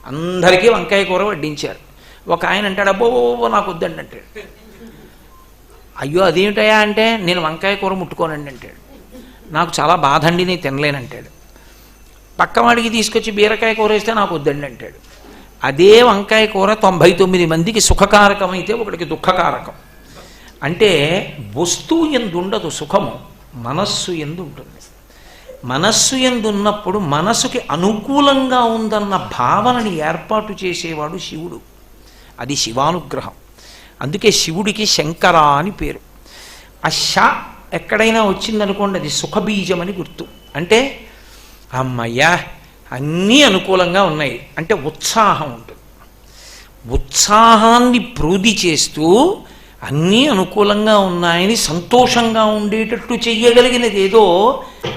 అందరికీ వంకాయ కూర వడ్డించారు. ఒక ఆయన అంటాడు, అబ్బో నాకు వద్దండి అంటాడు. అయ్యో అదేమిటయా అంటే, నేను వంకాయ కూర ముట్టుకోనండి అంటాడు. నాకు చాలా బాధ అండి, నేను తినలేనంటాడు. పక్కవాడికి తీసుకొచ్చి బీరకాయ కూర వేస్తే నాకు వద్దండి అంటాడు. అదే వంకాయ కూర 99 మందికి సుఖకారకం అయితే ఒకటికి దుఃఖకారకం. అంటే వస్తువు ఎందు ఉండదు సుఖము, మనస్సు ఎందు ఉంటుంది. మనస్సు ఎందు ఉన్నప్పుడు మనసుకి అనుకూలంగా ఉందన్న భావనని ఏర్పాటు చేసేవాడు శివుడు. అది శివానుగ్రహం. అందుకే శివుడికి శంకర అని పేరు. ఆ శ ఎక్కడైనా వచ్చిందనుకోండి, అది సుఖబీజం అని గుర్తు. అంటే అమ్మయ్యా అన్నీ అనుకూలంగా ఉన్నాయి అంటే ఉత్సాహం ఉంటుంది. ఉత్సాహాన్ని ప్రోధి చేస్తూ అన్నీ అనుకూలంగా ఉన్నాయని సంతోషంగా ఉండేటట్టు చెయ్యగలిగినది ఏదో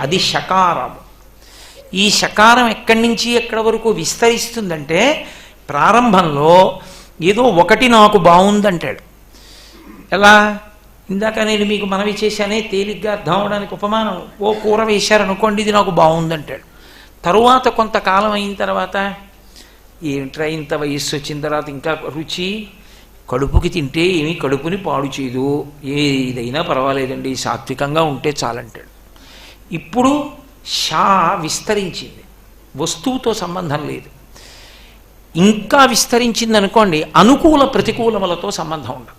అది శకారం. ఈ శకారం ఎక్కడి నుంచి ఎక్కడి వరకు విస్తరిస్తుందంటే, ప్రారంభంలో ఏదో ఒకటి నాకు బాగుందంటాడు. ఎలా? ఇందాక నేను మీకు మనవి చేశానే, తేలిగ్గా అర్థం అవడానికి ఉపమానం. ఓ కూర వేశారనుకోండి, ఇది నాకు బాగుందంటాడు. తరువాత కొంతకాలం అయిన తర్వాత, ఏంట్రా ఇంత వయస్సు వచ్చిన తర్వాత ఇంకా రుచి, కడుపుకి తింటే ఏమీ కడుపుని పాడు చేయదు, ఏదైనా పర్వాలేదండి, సాత్వికంగా ఉంటే చాలంటాడు. ఇప్పుడు షా విస్తరించింది, వస్తువుతో సంబంధం లేదు. ఇంకా విస్తరించింది అనుకోండి, అనుకూల ప్రతికూలములతో సంబంధం ఉండదు.